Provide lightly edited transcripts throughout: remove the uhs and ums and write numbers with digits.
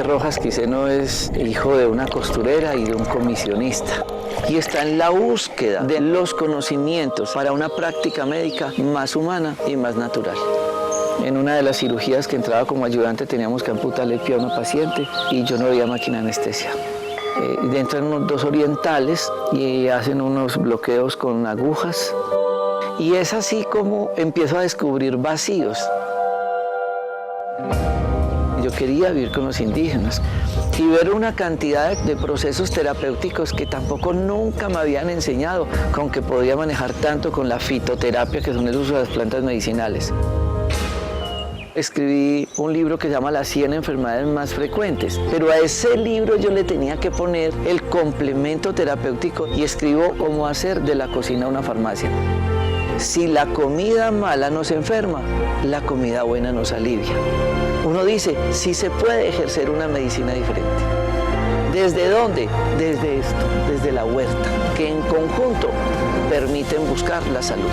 Enrique Rojas Quiseno es hijo de una costurera y de un comisionista. Y está en la búsqueda de los conocimientos para una práctica médica más humana y más natural. En una de las cirugías que entraba como ayudante teníamos que amputarle el pie a una paciente y yo no veía máquina de anestesia. Entran unos dos orientales y hacen unos bloqueos con agujas. Y es así como empiezo a descubrir vacíos. Yo quería vivir con los indígenas y ver una cantidad de procesos terapéuticos que tampoco nunca me habían enseñado, con que podía manejar tanto con la fitoterapia, que son el uso de las plantas medicinales. Escribí un libro que se llama Las 100 enfermedades más frecuentes, pero a ese libro yo le tenía que poner el complemento terapéutico y escribo cómo hacer de la cocina una farmacia. Si la comida mala nos enferma, la comida buena nos alivia. Uno dice, sí se puede ejercer una medicina diferente. ¿Desde dónde? Desde esto, desde la huerta, que en conjunto permiten buscar la salud.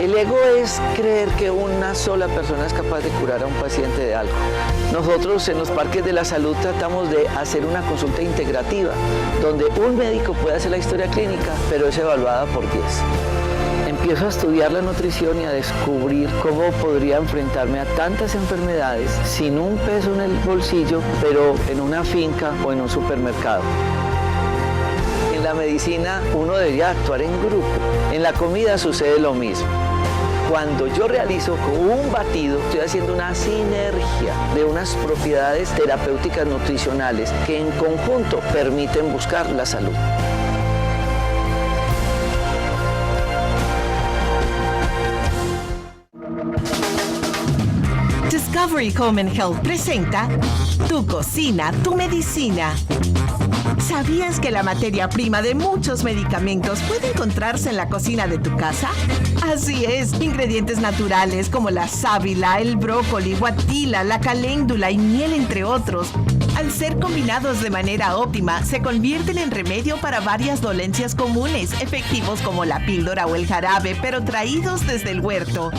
El ego es creer que una sola persona es capaz de curar a un paciente de algo. Nosotros en los parques de la salud tratamos de hacer una consulta integrativa, donde un médico puede hacer la historia clínica, pero es evaluada por 10. Empiezo a estudiar la nutrición y a descubrir cómo podría enfrentarme a tantas enfermedades sin un peso en el bolsillo, pero en una finca o en un supermercado. En la medicina uno debería actuar en grupo. En la comida sucede lo mismo. Cuando yo realizo con un batido, estoy haciendo una sinergia de unas propiedades terapéuticas nutricionales que en conjunto permiten buscar la salud. Discovery Home and Health presenta Tu cocina, tu medicina. ¿Sabías que la materia prima de muchos medicamentos puede encontrarse en la cocina de tu casa? Así es, ingredientes naturales como la sábila, el brócoli, guatila, la caléndula y miel, entre otros, al ser combinados de manera óptima, se convierten en remedio para varias dolencias comunes, efectivos como la píldora o el jarabe, pero traídos desde el huerto.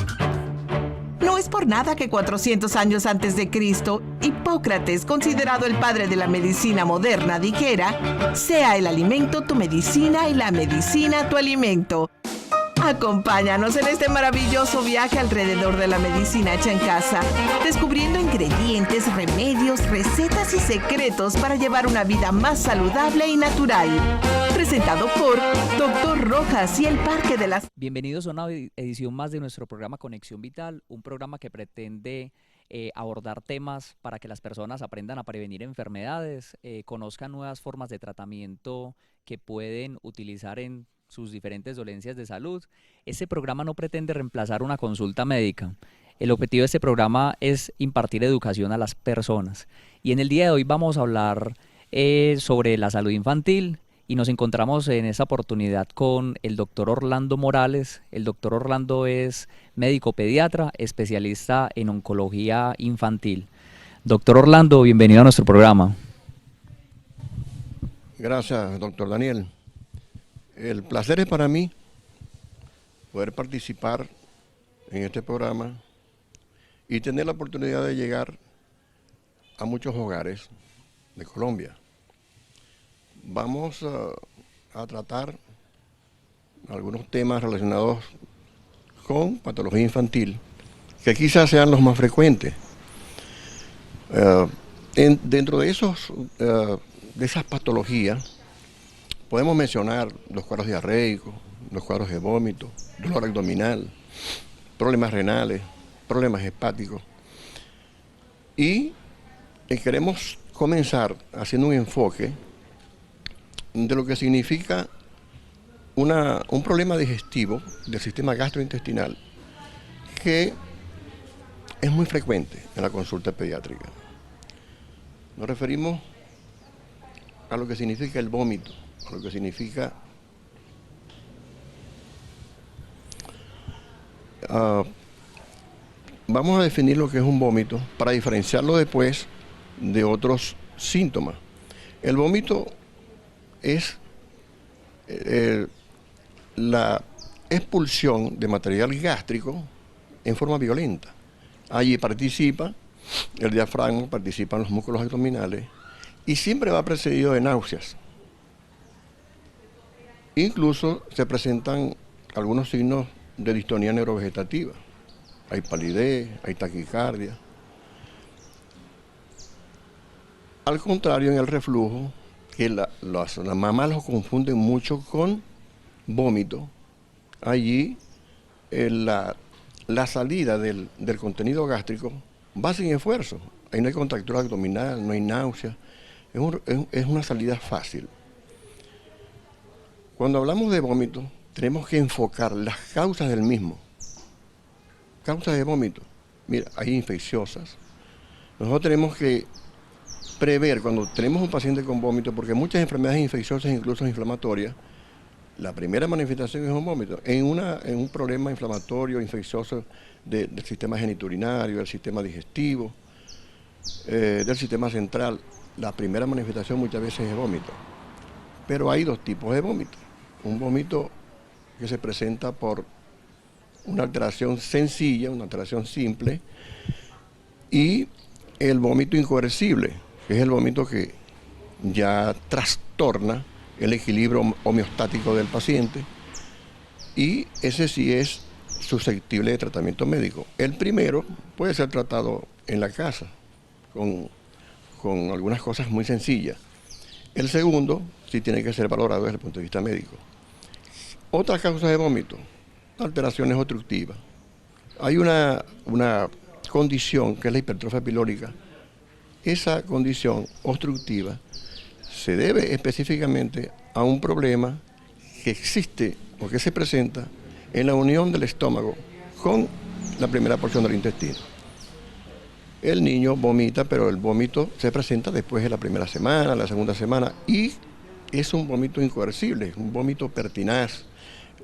No es por nada que 400 años antes de Cristo, Hipócrates, considerado el padre de la medicina moderna, dijera: sea el alimento tu medicina y la medicina tu alimento. Acompáñanos en este maravilloso viaje alrededor de la medicina hecha en casa, descubriendo ingredientes, remedios, recetas y secretos para llevar una vida más saludable y natural. Presentado por Dr. Rojas y el Parque de las... Bienvenidos a una edición más de nuestro programa Conexión Vital, un programa que pretende abordar temas para que las personas aprendan a prevenir enfermedades, conozcan nuevas formas de tratamiento que pueden utilizar en sus diferentes dolencias de salud. Este programa no pretende reemplazar una consulta médica. El objetivo de este programa es impartir educación a las personas. Y en el día de hoy vamos a hablar sobre la salud infantil y nos encontramos en esta oportunidad con el doctor Orlando Morales. El doctor Orlando es médico pediatra, especialista en oncología infantil. Doctor Orlando, bienvenido a nuestro programa. Gracias, doctor Daniel. El placer es para mí poder participar en este programa y tener la oportunidad de llegar a muchos hogares de Colombia. Vamos a tratar algunos temas relacionados con patología infantil, que quizás sean los más frecuentes. Dentro de esas patologías, podemos mencionar los cuadros diarreicos, los cuadros de vómito, dolor abdominal, problemas renales, problemas hepáticos. Y queremos comenzar haciendo un enfoque de lo que significa un problema digestivo del sistema gastrointestinal que es muy frecuente en la consulta pediátrica. Nos referimos a lo que significa el vómito, a lo que significa vamos a definir lo que es un vómito para diferenciarlo después de otros síntomas. El vómito es la expulsión de material gástrico en forma violenta. Allí participa el diafragma, participan los músculos abdominales y siempre va precedido de náuseas. Incluso se presentan algunos signos de distonía neurovegetativa. Hay palidez, hay taquicardia. Al contrario, en el reflujo, que las mamás lo confunden mucho con vómito, allí la salida del contenido gástrico va sin esfuerzo. Ahí no hay contractura abdominal, no hay náusea. Es una salida fácil. Cuando hablamos de vómito, tenemos que enfocar las causas del mismo. Causas de vómito. Mira, hay infecciosas. Nosotros tenemos que prever cuando tenemos un paciente con vómito, porque muchas enfermedades infecciosas, incluso inflamatorias, la primera manifestación es un vómito. En un problema inflamatorio, infeccioso del sistema genitourinario, del sistema digestivo, del sistema central, la primera manifestación muchas veces es vómito. Pero hay dos tipos de vómito. Un vómito que se presenta por una alteración sencilla, una alteración simple, y el vómito incoercible, que es el vómito que ya trastorna el equilibrio homeostático del paciente, y ese sí es susceptible de tratamiento médico. El primero puede ser tratado en la casa, con algunas cosas muy sencillas. El segundo sí tiene que ser valorado desde el punto de vista médico. Otras causas de vómito, alteraciones obstructivas. Hay una condición que es la hipertrofia pilórica. Esa condición obstructiva se debe específicamente a un problema que existe o que se presenta en la unión del estómago con la primera porción del intestino. El niño vomita, pero el vómito se presenta después de la primera semana, la segunda semana, y es un vómito incoercible, un vómito pertinaz,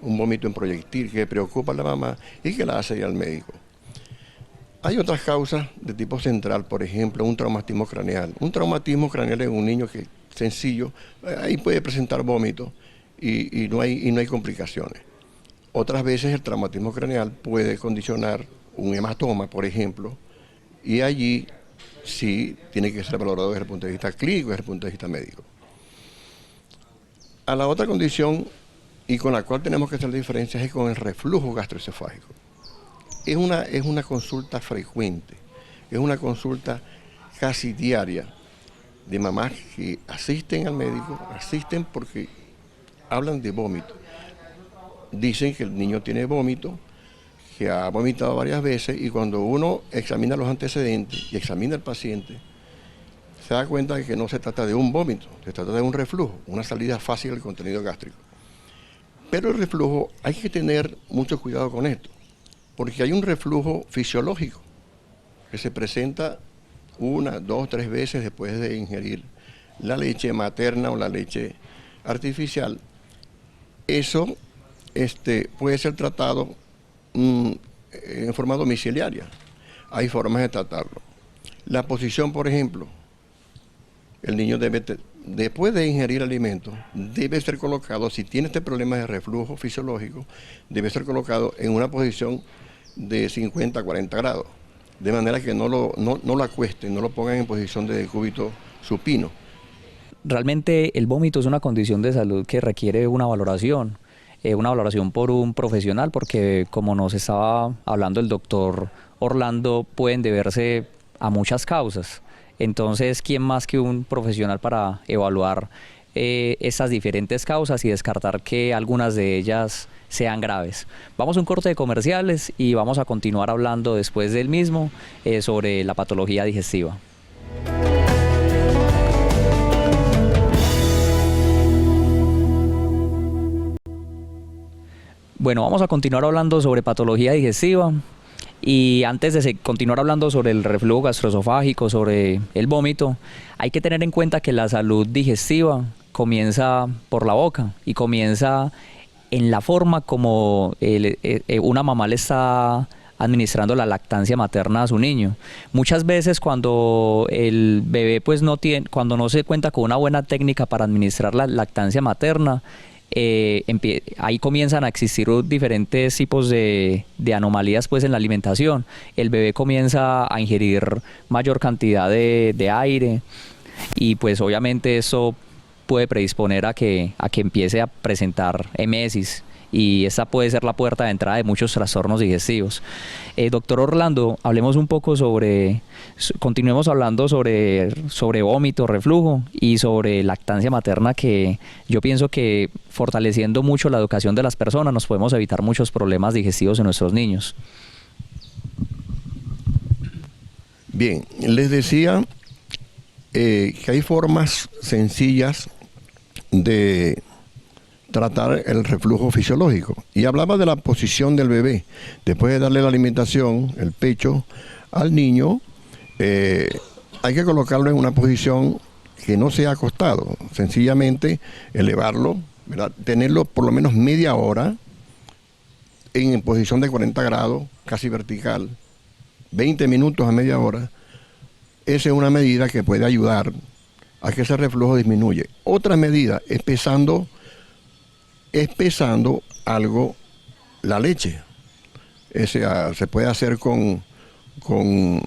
un vómito en proyectil que preocupa a la mamá y que la hace ir al médico. Hay otras causas de tipo central, por ejemplo, un traumatismo craneal. Un traumatismo craneal en un niño que sencillo, ahí puede presentar vómito y no hay complicaciones. Otras veces el traumatismo craneal puede condicionar un hematoma, por ejemplo, y allí sí tiene que ser valorado desde el punto de vista clínico y desde el punto de vista médico. A la otra condición, y con la cual tenemos que hacer diferencias, es con el reflujo gastroesofágico. Es una consulta frecuente, es una consulta casi diaria de mamás que asisten al médico, asisten porque hablan de vómito. Dicen que el niño tiene vómito, que ha vomitado varias veces, y cuando uno examina los antecedentes y examina al paciente, se da cuenta de que no se trata de un vómito, se trata de un reflujo, una salida fácil del contenido gástrico. Pero el reflujo, hay que tener mucho cuidado con esto, porque hay un reflujo fisiológico que se presenta 1, 2, 3 veces después de ingerir la leche materna o la leche artificial. Eso puede ser tratado en forma domiciliaria. Hay formas de tratarlo. La posición, por ejemplo, el niño después de ingerir alimentos, debe ser colocado, si tiene este problema de reflujo fisiológico, debe ser colocado en una posición de 50 a 40 grados, de manera que no lo acuesten, no lo pongan en posición de decúbito supino. Realmente el vómito es una condición de salud que requiere una valoración por un profesional, porque como nos estaba hablando el doctor Orlando, pueden deberse a muchas causas. Entonces, ¿quién más que un profesional para evaluar esas diferentes causas y descartar que algunas de ellas sean graves? Vamos a un corte de comerciales y vamos a continuar hablando después del mismo sobre la patología digestiva. Bueno, vamos a continuar hablando sobre patología digestiva. Y antes de continuar hablando sobre el reflujo gastroesofágico, sobre el vómito, hay que tener en cuenta que la salud digestiva comienza por la boca y comienza en la forma como una mamá le está administrando la lactancia materna a su niño. Muchas veces cuando el bebé cuando no se cuenta con una buena técnica para administrar la lactancia materna, ahí comienzan a existir diferentes tipos de anomalías pues en la alimentación. El bebé comienza a ingerir mayor cantidad de aire y pues obviamente eso puede predisponer a que empiece a presentar emesis, y esta puede ser la puerta de entrada de muchos trastornos digestivos. Doctor Orlando, hablemos un poco continuemos hablando sobre vómito, reflujo y sobre lactancia materna, que yo pienso que fortaleciendo mucho la educación de las personas nos podemos evitar muchos problemas digestivos en nuestros niños. Bien, les decía que hay formas sencillas de tratar el reflujo fisiológico. Y hablaba de la posición del bebé. Después de darle la alimentación, el pecho, al niño, hay que colocarlo en una posición que no sea acostado. Sencillamente elevarlo, ¿verdad? Tenerlo por lo menos media hora en posición de 40 grados, casi vertical, 20 minutos a media hora. Esa es una medida que puede ayudar a que ese reflujo disminuya. Otra medida es pesando algo la leche. Se puede hacer con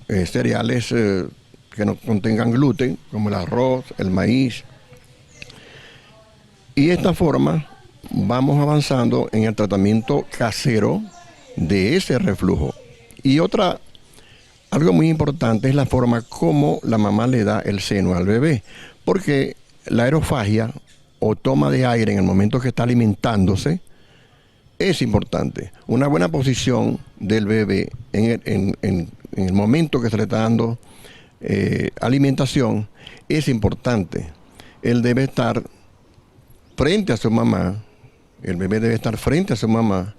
cereales que no contengan gluten, como el arroz, el maíz. Y de esta forma vamos avanzando en el tratamiento casero de ese reflujo. Y algo muy importante es la forma como la mamá le da el seno al bebé, porque la aerofagia o toma de aire en el momento que está alimentándose es importante. Una buena posición del bebé en el momento que se le está dando alimentación es importante. Él debe estar frente a su mamá, el bebé debe estar frente a su mamá,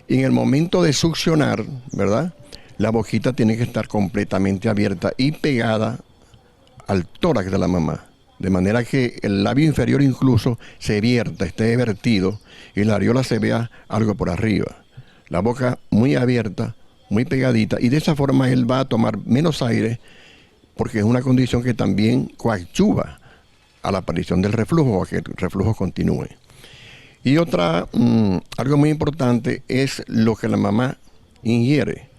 y en el momento de succionar, ¿verdad?, la boquita tiene que estar completamente abierta y pegada al tórax de la mamá, de manera que el labio inferior incluso se vierta, esté vertido, y la areola se vea algo por arriba. La boca muy abierta, muy pegadita, y de esa forma él va a tomar menos aire, porque es una condición que también coadyuva a la aparición del reflujo, o a que el reflujo continúe. Y algo muy importante es lo que la mamá ingiere.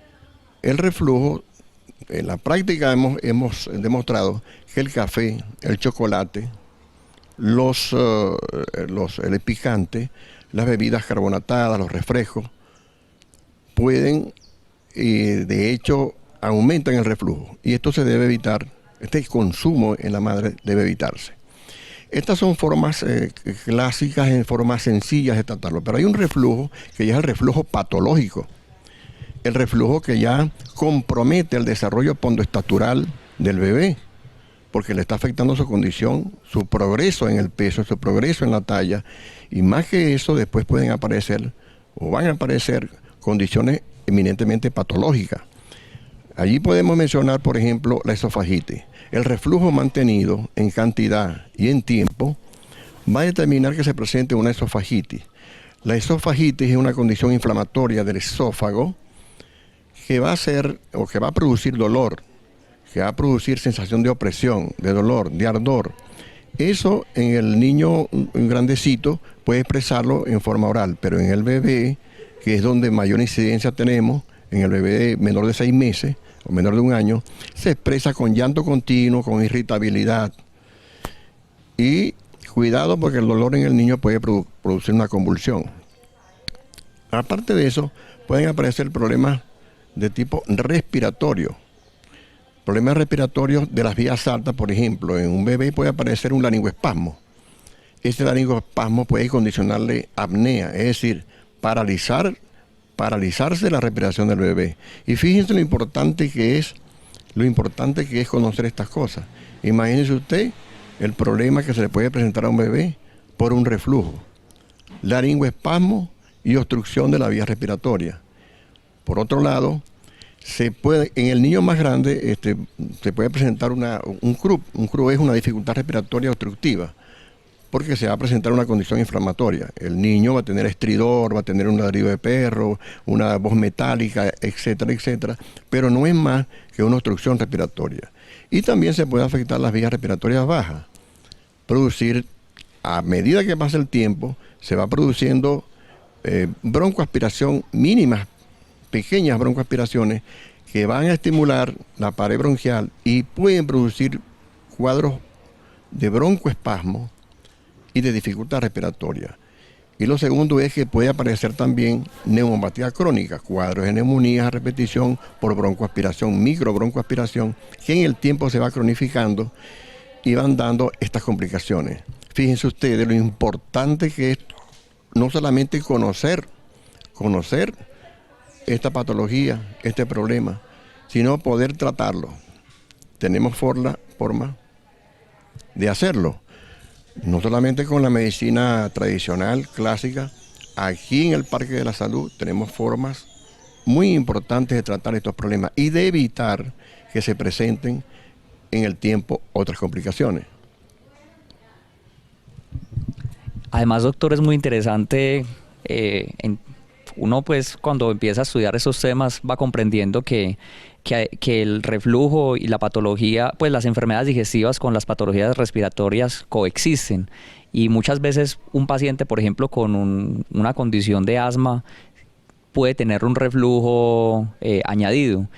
El reflujo, en la práctica hemos demostrado que el café, el chocolate, el picante, las bebidas carbonatadas, los refrescos, pueden, de hecho, aumentan el reflujo. Y esto se debe evitar, este consumo en la madre debe evitarse. Estas son formas clásicas, formas sencillas de tratarlo, pero hay un reflujo que ya es el reflujo patológico. El reflujo que ya compromete el desarrollo pondoestatural del bebé, porque le está afectando su condición, su progreso en el peso, su progreso en la talla, y más que eso después pueden aparecer o van a aparecer condiciones eminentemente patológicas. Allí podemos mencionar, por ejemplo, la esofagitis. El reflujo mantenido en cantidad y en tiempo va a determinar que se presente una esofagitis. La esofagitis es una condición inflamatoria del esófago que va a producir dolor, que va a producir sensación de opresión, de dolor, de ardor. Eso en el niño grandecito puede expresarlo en forma oral, pero en el bebé, que es donde mayor incidencia tenemos, en el bebé menor de 6 meses o menor de 1 año, se expresa con llanto continuo, con irritabilidad. Y cuidado, porque el dolor en el niño puede producir una convulsión. Aparte de eso, pueden aparecer problemas de tipo respiratorio. Problemas respiratorios de las vías altas, por ejemplo, en un bebé puede aparecer un laringoespasmo. Este laringoespasmo puede condicionarle apnea, es decir, paralizarse la respiración del bebé. Y fíjense lo importante que es conocer estas cosas. Imagínense usted el problema que se le puede presentar a un bebé por un reflujo, laringoespasmo y obstrucción de la vía respiratoria. Por otro lado, en el niño más grande se puede presentar un CRUP. Un CRUP es una dificultad respiratoria obstructiva, porque se va a presentar una condición inflamatoria. El niño va a tener estridor, va a tener un ladrido de perro, una voz metálica, etcétera, etcétera, pero no es más que una obstrucción respiratoria. Y también se puede afectar las vías respiratorias bajas, producir a medida que pasa el tiempo, se va produciendo broncoaspiración mínimas, pequeñas broncoaspiraciones que van a estimular la pared bronquial y pueden producir cuadros de broncoespasmo y de dificultad respiratoria. Y lo segundo es que puede aparecer también neumopatía crónica, cuadros de neumonías a repetición por broncoaspiración, microbroncoaspiración, que en el tiempo se va cronificando y van dando estas complicaciones. Fíjense ustedes lo importante que es no solamente conocer esta patología, este problema, sino poder tratarlo. Tenemos forma de hacerlo. No solamente con la medicina tradicional, clásica, aquí en el Parque de la Salud tenemos formas muy importantes de tratar estos problemas y de evitar que se presenten en el tiempo otras complicaciones. Además, doctor, es muy interesante, uno pues cuando empieza a estudiar esos temas va comprendiendo que el reflujo y la patología, pues las enfermedades digestivas con las patologías respiratorias coexisten. Y muchas veces un paciente, por ejemplo, con una condición de asma, puede tener un reflujo añadido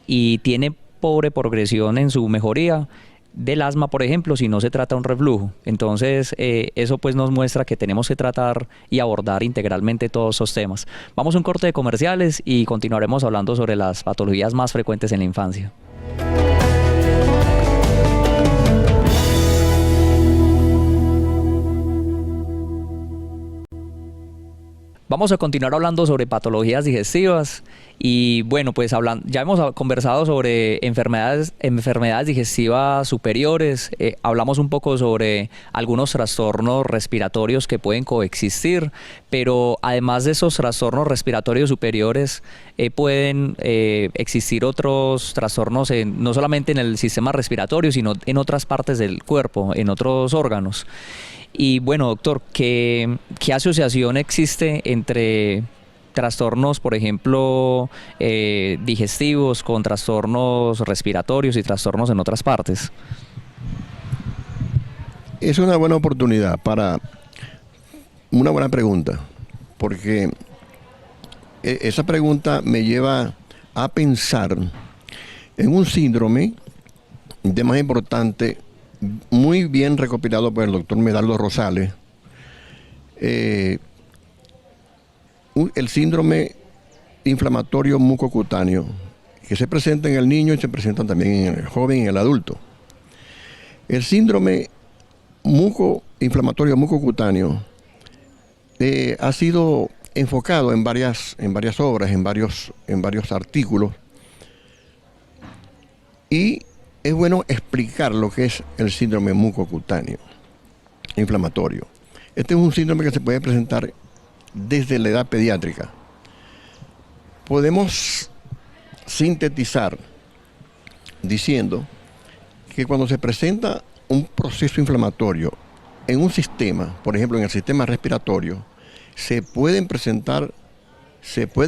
y tiene pobre progresión en su mejoría del asma, por ejemplo, si no se trata un reflujo. Entonces, eso pues nos muestra que tenemos que tratar y abordar integralmente todos esos temas. Vamos a un corte de comerciales y continuaremos hablando sobre las patologías más frecuentes en la infancia. Vamos a continuar hablando sobre patologías digestivas y bueno, pues ya hemos conversado sobre enfermedades digestivas superiores, hablamos un poco sobre algunos trastornos respiratorios que pueden coexistir, pero además de esos trastornos respiratorios superiores pueden existir otros trastornos no solamente en el sistema respiratorio, sino en otras partes del cuerpo, en otros órganos. Y bueno, doctor, ¿qué asociación existe entre trastornos, por ejemplo, digestivos con trastornos respiratorios y trastornos en otras partes? Es una buena oportunidad para una buena pregunta, porque esa pregunta me lleva a pensar en un síndrome de más importante, muy bien recopilado por el doctor Medardo Rosales, el síndrome inflamatorio mucocutáneo, que se presenta en el niño y se presenta también en el joven y en el adulto. El síndrome inflamatorio mucocutáneo ha sido enfocado en varias obras, en varios artículos, y es bueno explicar lo que es el síndrome mucocutáneo inflamatorio. Este es un síndrome que se puede presentar desde la edad pediátrica. Podemos sintetizar diciendo que cuando se presenta un proceso inflamatorio en un sistema, por ejemplo en el sistema respiratorio, se pueden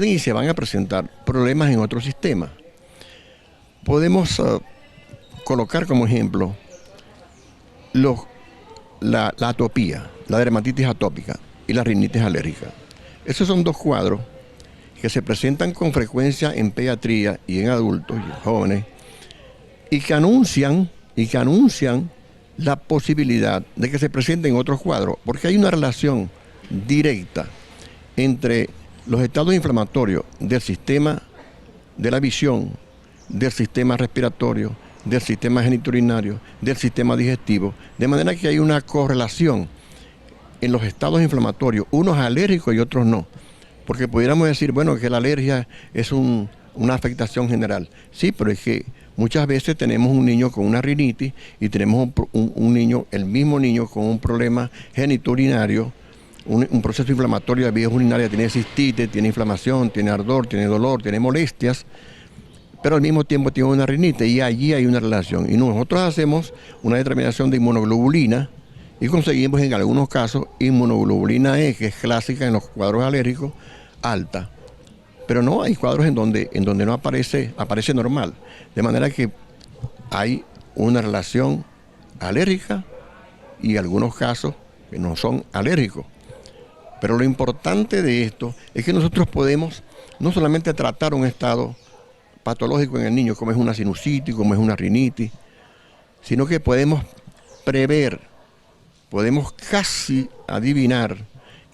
y se van a presentar problemas en otro sistema. Podemos colocar como ejemplo la atopía, la dermatitis atópica y la rinitis alérgica. Esos son dos cuadros que se presentan con frecuencia en pediatría y en adultos y en jóvenes y que anuncian la posibilidad de que se presenten otros cuadros, porque hay una relación directa entre los estados inflamatorios del sistema de la visión, del sistema respiratorio, del sistema genitourinario, del sistema digestivo, de manera que hay una correlación en los estados inflamatorios, unos alérgicos y otros no, porque pudiéramos decir, bueno, que la alergia es una afectación general. Sí, pero es que muchas veces tenemos un niño con una rinitis y tenemos el mismo niño con un problema genitourinario, un proceso inflamatorio de vías urinarias, tiene cistitis, tiene inflamación, tiene ardor, tiene dolor, tiene molestias, pero al mismo tiempo tiene una rinitis y allí hay una relación. Y nosotros hacemos una determinación de inmunoglobulina y conseguimos en algunos casos inmunoglobulina E, que es clásica en los cuadros alérgicos, alta. Pero no, hay cuadros en donde no aparece normal. De manera que hay una relación alérgica y en algunos casos que no son alérgicos. Pero lo importante de esto es que nosotros podemos no solamente tratar un estado patológico en el niño, como es una sinusitis, como es una rinitis, sino que podemos prever, podemos casi adivinar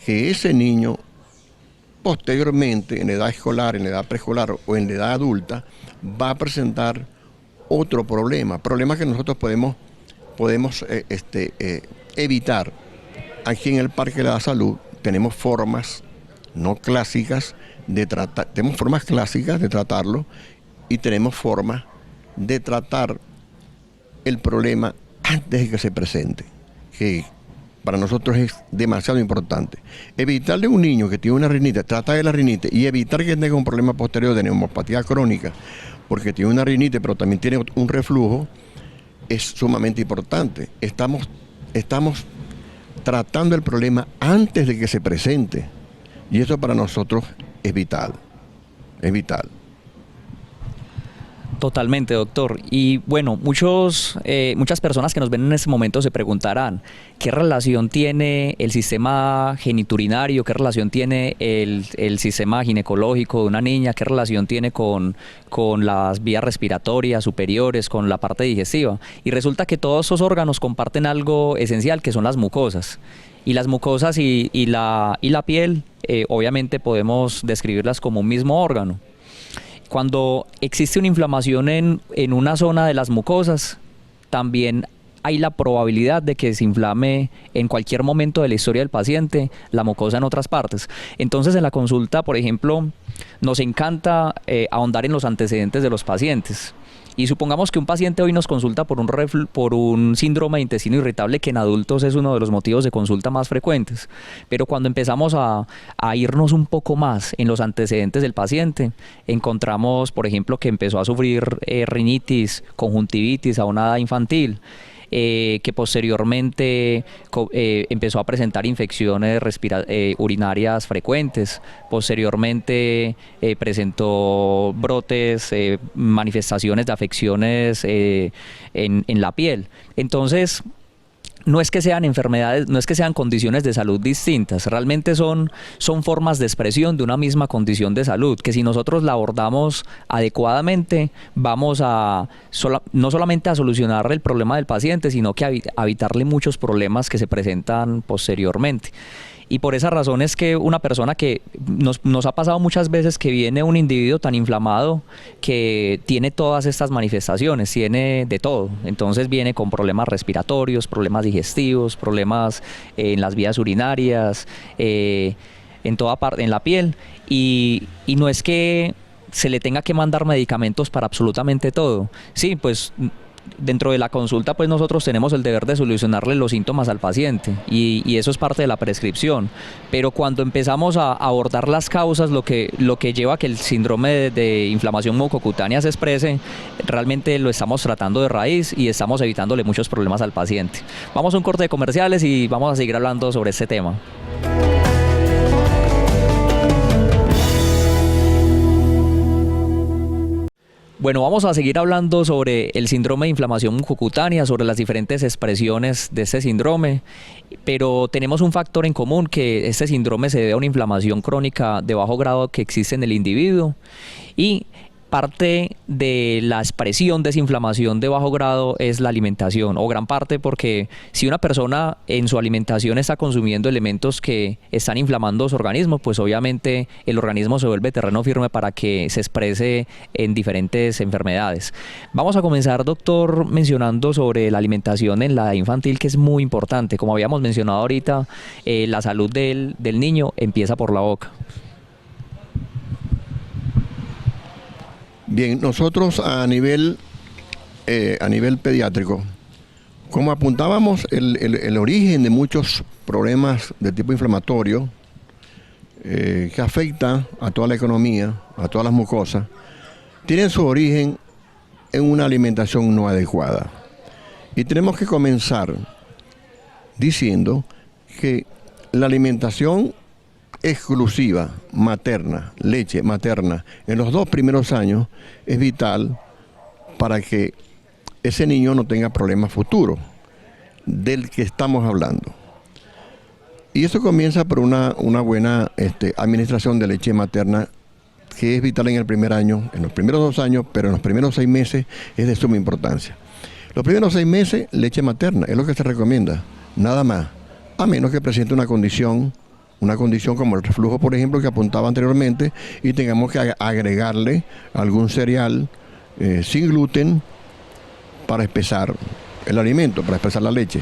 que ese niño posteriormente, en la edad escolar, en la edad preescolar o en la edad adulta, va a presentar otro problema que nosotros podemos evitar. Aquí en el Parque de la Salud tenemos formas no clásicas de tratar, tenemos formas clásicas de tratarlo y tenemos formas de tratar el problema antes de que se presente, que para nosotros es demasiado importante. Evitarle a un niño que tiene una rinitis, tratar de la rinitis y evitar que tenga un problema posterior de neumonopatía crónica, porque tiene una rinitis pero también tiene un reflujo, es sumamente importante. Estamos tratando el problema antes de que se presente y eso para nosotros es vital, es vital. Totalmente, doctor. Y bueno, muchas personas que nos ven en este momento se preguntarán qué relación tiene el sistema geniturinario, qué relación tiene el sistema ginecológico de una niña, qué relación tiene con las vías respiratorias superiores, con la parte digestiva. Y resulta que todos esos órganos comparten algo esencial, que son las mucosas. Y las mucosas y la piel, obviamente podemos describirlas como un mismo órgano. Cuando existe una inflamación en una zona de las mucosas, también hay la probabilidad de que se inflame en cualquier momento de la historia del paciente la mucosa en otras partes. Entonces, en la consulta, por ejemplo, nos encanta ahondar en los antecedentes de los pacientes. Y supongamos que un paciente hoy nos consulta por un síndrome de intestino irritable, que en adultos es uno de los motivos de consulta más frecuentes. Pero cuando empezamos a irnos un poco más en los antecedentes del paciente, encontramos, por ejemplo, que empezó a sufrir rinitis, conjuntivitis a una edad infantil, que posteriormente empezó a presentar infecciones urinarias frecuentes, posteriormente presentó brotes, manifestaciones de afecciones en la piel. Entonces, no es que sean enfermedades, no es que sean condiciones de salud distintas, realmente son formas de expresión de una misma condición de salud, que si nosotros la abordamos adecuadamente, vamos a no solamente a solucionar el problema del paciente, sino que a evitarle muchos problemas que se presentan posteriormente. Y por esa razón es que una persona que nos ha pasado muchas veces que viene un individuo tan inflamado que tiene todas estas manifestaciones, tiene de todo. Entonces viene con problemas respiratorios, problemas digestivos, problemas en las vías urinarias, en toda parte, en la piel. Y no es que se le tenga que mandar medicamentos para absolutamente todo. Sí, pues dentro de la consulta pues nosotros tenemos el deber de solucionarle los síntomas al paciente y eso es parte de la prescripción, pero cuando empezamos a abordar las causas, lo que lleva a que el síndrome de inflamación mucocutánea se exprese, realmente lo estamos tratando de raíz y estamos evitándole muchos problemas al paciente. Vamos a un corte de comerciales y vamos a seguir hablando sobre este tema. Bueno, vamos a seguir hablando sobre el síndrome de inflamación mucocutánea, sobre las diferentes expresiones de este síndrome, pero tenemos un factor en común, que este síndrome se debe a una inflamación crónica de bajo grado que existe en el individuo, y parte de la expresión de esa inflamación de bajo grado es la alimentación, o gran parte, porque si una persona en su alimentación está consumiendo elementos que están inflamando su organismo, pues obviamente el organismo se vuelve terreno firme para que se exprese en diferentes enfermedades. Vamos a comenzar, doctor, mencionando sobre la alimentación en la edad infantil, que es muy importante. Como habíamos mencionado ahorita, la salud del niño empieza por la boca. Bien, nosotros a nivel pediátrico, como apuntábamos, el origen de muchos problemas de tipo inflamatorio que afectan a toda la economía, a todas las mucosas, tienen su origen en una alimentación no adecuada. Y tenemos que comenzar diciendo que la alimentación exclusiva, materna, leche materna, en los 2 primeros años es vital para que ese niño no tenga problemas futuros del que estamos hablando. Y eso comienza por una buena administración de leche materna, que es vital en el primer año, en los primeros 2 años, pero en los primeros 6 meses es de suma importancia. Los primeros 6 meses, leche materna, es lo que se recomienda, nada más, a menos que presente una condición como el reflujo, por ejemplo, que apuntaba anteriormente, y tengamos que agregarle algún cereal sin gluten para espesar el alimento, para espesar la leche.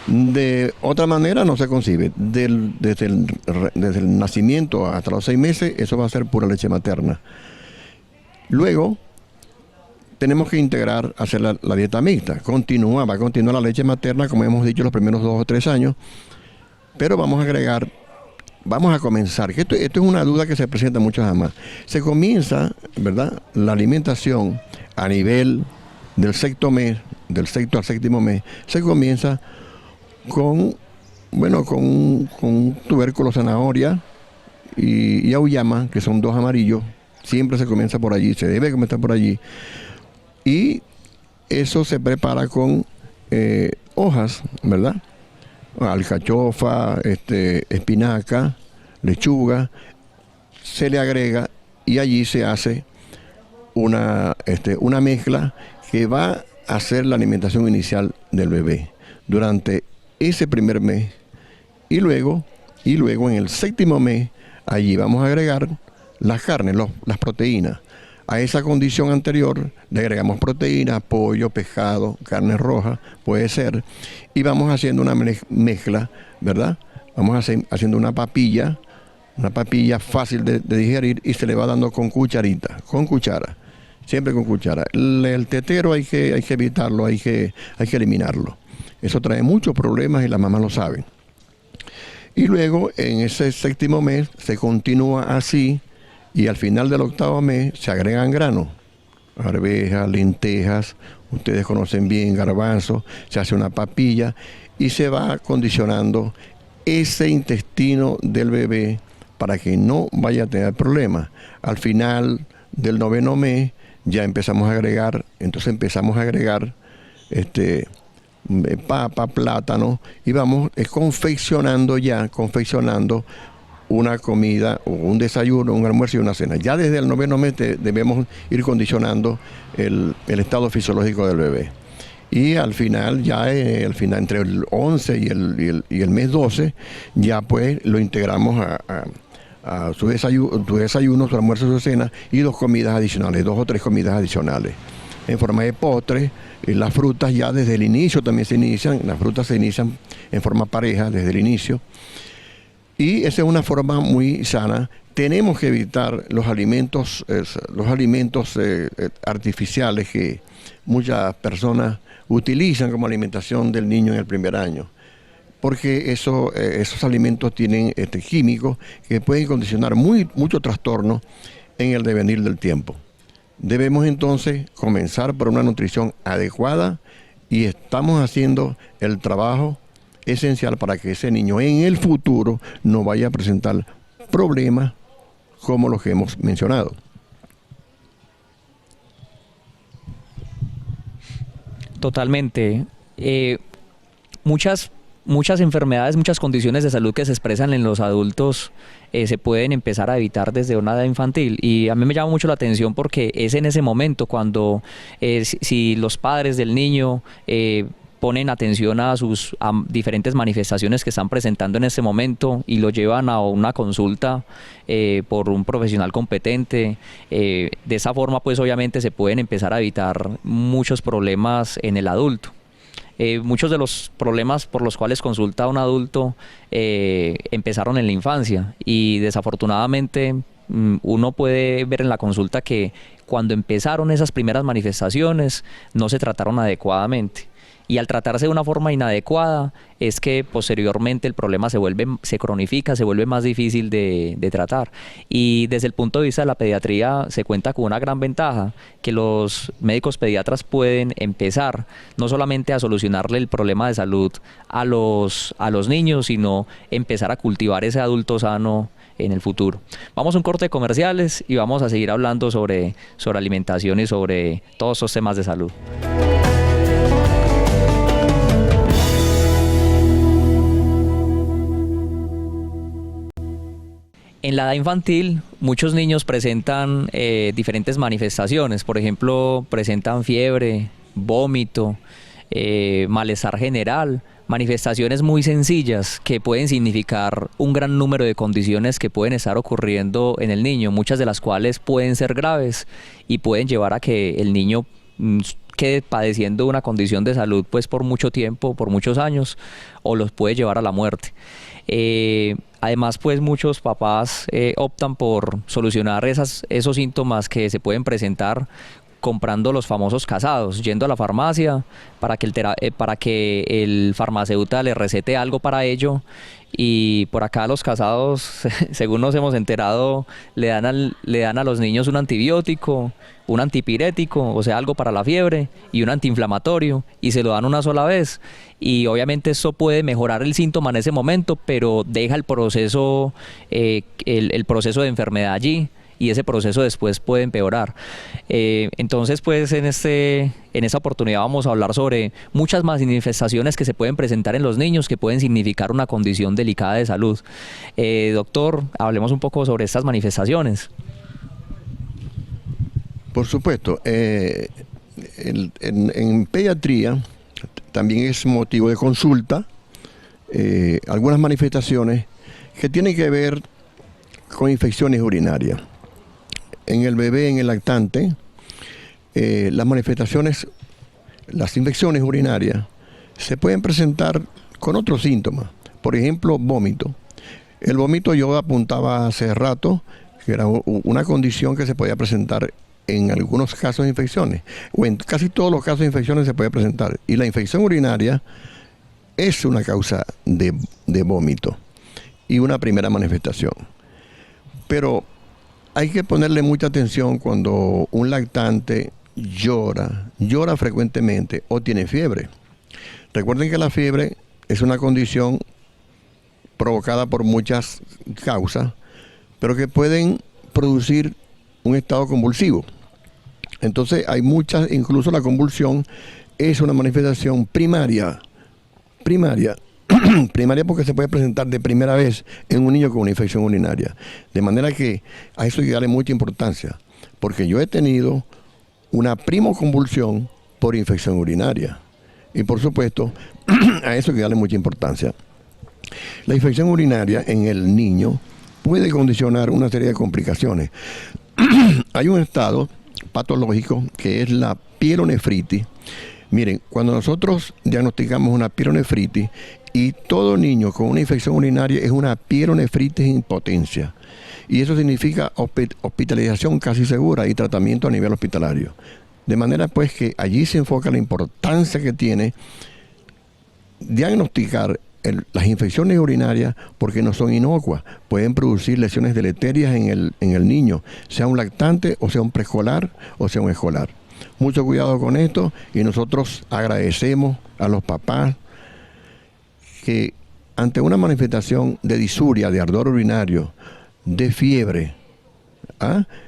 De otra manera no se concibe. Desde el nacimiento hasta los 6 meses, eso va a ser pura leche materna. Luego, tenemos que integrar, hacer la dieta mixta. Va a continuar la leche materna, como hemos dicho, los primeros 2 o 3 años, pero vamos a comenzar, que esto es una duda que se presenta mucho jamás. Se comienza, ¿verdad?, la alimentación a nivel del 6º mes, del 6º al 7º mes, se comienza con un tubérculo, zanahoria y auyama, que son 2 amarillos. Siempre se comienza por allí, se debe comenzar por allí. Y eso se prepara con hojas, ¿verdad? Alcachofa, espinaca, lechuga, se le agrega y allí se hace una mezcla que va a hacer la alimentación inicial del bebé durante ese primer mes, y luego en el 7º mes allí vamos a agregar las carnes, las proteínas. A esa condición anterior le agregamos proteínas, pollo, pescado, carne roja, puede ser, y vamos haciendo una mezcla, ¿verdad? Vamos haciendo una papilla fácil de digerir, y se le va dando con cuchara, siempre con cuchara. El tetero hay que evitarlo, hay que eliminarlo. Eso trae muchos problemas y las mamás lo saben. Y luego en ese 7º mes se continúa así, y al final del 8º mes se agregan granos, arvejas, lentejas, ustedes conocen bien, garbanzos, se hace una papilla y se va condicionando ese intestino del bebé para que no vaya a tener problemas. Al final del 9º mes ya empezamos a agregar papa, plátano, y vamos confeccionando una comida, o un desayuno, un almuerzo y una cena. Ya desde el 9º mes debemos ir condicionando el estado fisiológico del bebé. Y al final, entre el 11 y el mes 12, ya pues lo integramos a su desayuno, su almuerzo, su cena, y 2 comidas adicionales, 2 o 3 comidas adicionales, en forma de postre. Las frutas ya desde el inicio también se inician, en forma pareja desde el inicio. Y esa es una forma muy sana. Tenemos que evitar los alimentos artificiales que muchas personas utilizan como alimentación del niño en el primer año, porque esos alimentos tienen químicos que pueden condicionar mucho trastorno en el devenir del tiempo. Debemos entonces comenzar por una nutrición adecuada, y estamos haciendo el trabajo esencial para que ese niño en el futuro no vaya a presentar problemas como los que hemos mencionado. Totalmente. Muchas enfermedades, muchas condiciones de salud que se expresan en los adultos se pueden empezar a evitar desde una edad infantil, y a mí me llama mucho la atención porque es en ese momento cuando si los padres del niño ponen atención a sus diferentes manifestaciones que están presentando en ese momento y lo llevan a una consulta por un profesional competente, de esa forma pues obviamente se pueden empezar a evitar muchos problemas en el adulto. Muchos de los problemas por los cuales consulta un adulto empezaron en la infancia, y desafortunadamente uno puede ver en la consulta que cuando empezaron esas primeras manifestaciones no se trataron adecuadamente. Y al tratarse de una forma inadecuada es que posteriormente el problema se cronifica, se vuelve más difícil de tratar. Y desde el punto de vista de la pediatría se cuenta con una gran ventaja, que los médicos pediatras pueden empezar no solamente a solucionarle el problema de salud a los niños, sino empezar a cultivar ese adulto sano en el futuro. Vamos a un corte de comerciales y vamos a seguir hablando sobre alimentación y sobre todos esos temas de salud. En la edad infantil, muchos niños presentan diferentes manifestaciones. Por ejemplo, presentan fiebre, vómito, malestar general, manifestaciones muy sencillas que pueden significar un gran número de condiciones que pueden estar ocurriendo en el niño, muchas de las cuales pueden ser graves y pueden llevar a que el niño quede padeciendo una condición de salud pues por mucho tiempo, por muchos años, o los puede llevar a la muerte. Además, pues muchos papás optan por solucionar esos síntomas que se pueden presentar comprando los famosos casados, yendo a la farmacia para que el farmacéutico le recete algo para ello, y por acá los casados, según nos hemos enterado, le dan a los niños un antibiótico, un antipirético, o sea, algo para la fiebre, y un antiinflamatorio, y se lo dan una sola vez, y obviamente eso puede mejorar el síntoma en ese momento, pero deja el proceso, el proceso de enfermedad allí, y ese proceso después puede empeorar. Entonces, pues en esta oportunidad vamos a hablar sobre muchas manifestaciones que se pueden presentar en los niños que pueden significar una condición delicada de salud. Doctor, hablemos un poco sobre estas manifestaciones. Por supuesto, en pediatría también es motivo de consulta algunas manifestaciones que tienen que ver con infecciones urinarias. En el bebé, en el lactante, las infecciones urinarias se pueden presentar con otros síntomas. Por ejemplo, vómito. El vómito yo apuntaba hace rato que era una condición que se podía presentar en algunos casos de infecciones, o en casi todos los casos de infecciones se puede presentar. Y la infección urinaria es una causa de vómito y una primera manifestación. Pero hay que ponerle mucha atención cuando un lactante llora frecuentemente o tiene fiebre. Recuerden que la fiebre es una condición provocada por muchas causas, pero que pueden producir un estado convulsivo. Entonces hay muchas, incluso la convulsión es una manifestación primaria porque se puede presentar de primera vez en un niño con una infección urinaria. De manera que a eso hay que darle mucha importancia, porque yo he tenido una primoconvulsión por infección urinaria. Y por supuesto, a eso hay que darle mucha importancia. La infección urinaria en el niño puede condicionar una serie de complicaciones. Hay un estado patológico que es la pielonefritis. Miren, cuando nosotros diagnosticamos una pielonefritis, y todo niño con una infección urinaria es una pielonefritis en potencia, y eso significa hospitalización casi segura y tratamiento a nivel hospitalario. De manera pues que allí se enfoca la importancia que tiene diagnosticar las infecciones urinarias, porque no son inocuas, pueden producir lesiones deleterias en el niño, sea un lactante o sea un preescolar o sea un escolar. Mucho cuidado con esto, y nosotros agradecemos a los papás que ante una manifestación de disuria, de ardor urinario, de fiebre,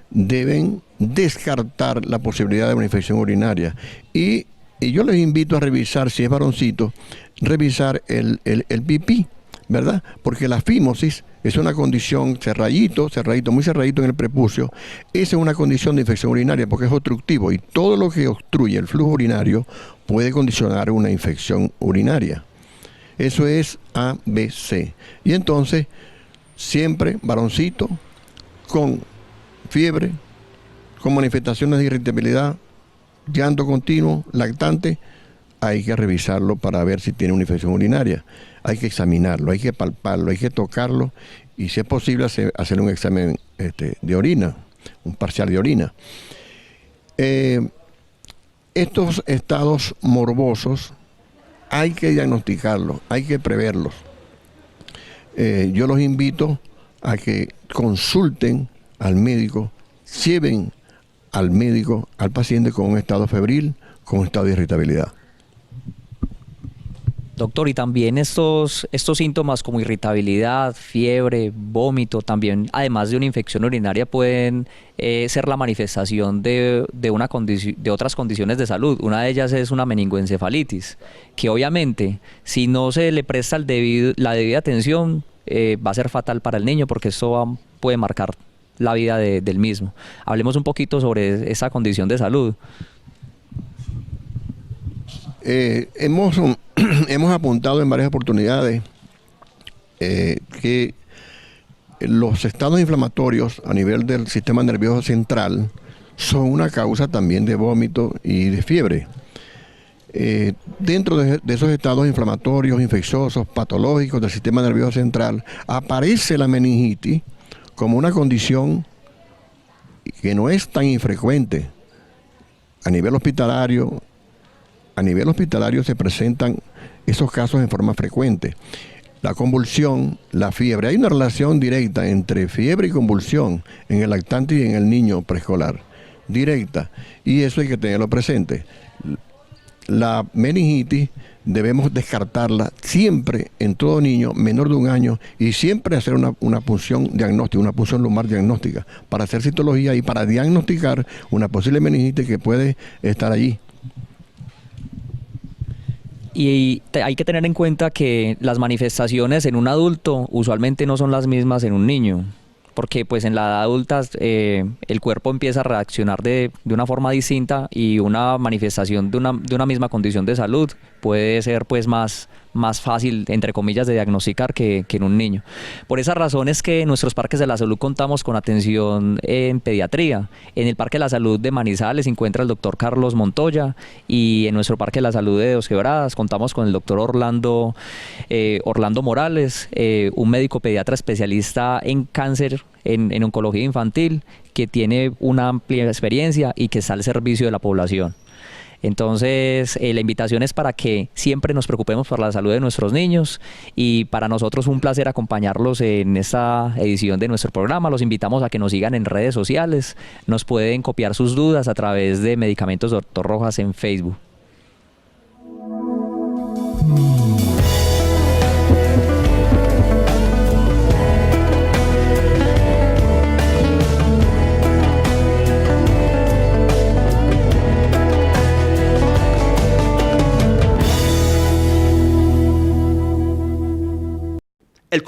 deben descartar la posibilidad de una infección urinaria. Y yo les invito a revisar, si es varoncito, revisar el pipí, ¿verdad? Porque la fímosis es una condición muy cerradito en el prepucio. Esa es una condición de infección urinaria porque es obstructivo, y todo lo que obstruye el flujo urinario puede condicionar una infección urinaria. Eso es ABC. Y entonces, siempre varoncito con fiebre, con manifestaciones de irritabilidad, llanto continuo, lactante, hay que revisarlo para ver si tiene una infección urinaria. Hay que examinarlo, hay que palparlo, hay que tocarlo, y si es posible hacer un examen de orina, un parcial de orina. Estos estados morbosos hay que diagnosticarlos, hay que preverlos. Yo los invito a que consulten al médico, lleven al médico al paciente con un estado febril, con un estado de irritabilidad. Doctor, y también estos síntomas como irritabilidad, fiebre, vómito, también, además de una infección urinaria, pueden ser la manifestación de otras condiciones de salud. Una de ellas es una meningoencefalitis, que obviamente, si no se le presta la debida atención, va a ser fatal para el niño porque esto puede marcar la vida del mismo. Hablemos un poquito sobre esa condición de salud. Hemos apuntado en varias oportunidades que los estados inflamatorios a nivel del sistema nervioso central son una causa también de vómito y de fiebre. Dentro de esos estados inflamatorios, infecciosos, patológicos del sistema nervioso central, aparece la meningitis como una condición que no es tan infrecuente. A nivel hospitalario se presentan esos casos en forma frecuente. La convulsión, la fiebre. Hay una relación directa entre fiebre y convulsión en el lactante y en el niño preescolar. Directa. Y eso hay que tenerlo presente. La meningitis debemos descartarla siempre en todo niño menor de 1 año y siempre hacer una punción diagnóstica, una punción lumbar diagnóstica para hacer citología y para diagnosticar una posible meningitis que puede estar allí. Y hay que tener en cuenta que las manifestaciones en un adulto usualmente no son las mismas en un niño, porque pues en la edad adulta el cuerpo empieza a reaccionar de una forma distinta y una manifestación de una misma condición de salud puede ser pues más fácil, entre comillas, de diagnosticar que en un niño. Por esa razón es que en nuestros parques de la salud contamos con atención en pediatría. En el Parque de la Salud de Manizales se encuentra el doctor Carlos Montoya y en nuestro Parque de la Salud de Dos Quebradas contamos con el doctor Orlando Morales, un médico pediatra especialista en cáncer, en oncología infantil, que tiene una amplia experiencia y que está al servicio de la población. Entonces, la invitación es para que siempre nos preocupemos por la salud de nuestros niños y para nosotros un placer acompañarlos en esta edición de nuestro programa. Los invitamos a que nos sigan en redes sociales. Nos pueden copiar sus dudas a través de Medicamentos Dr. Rojas en Facebook.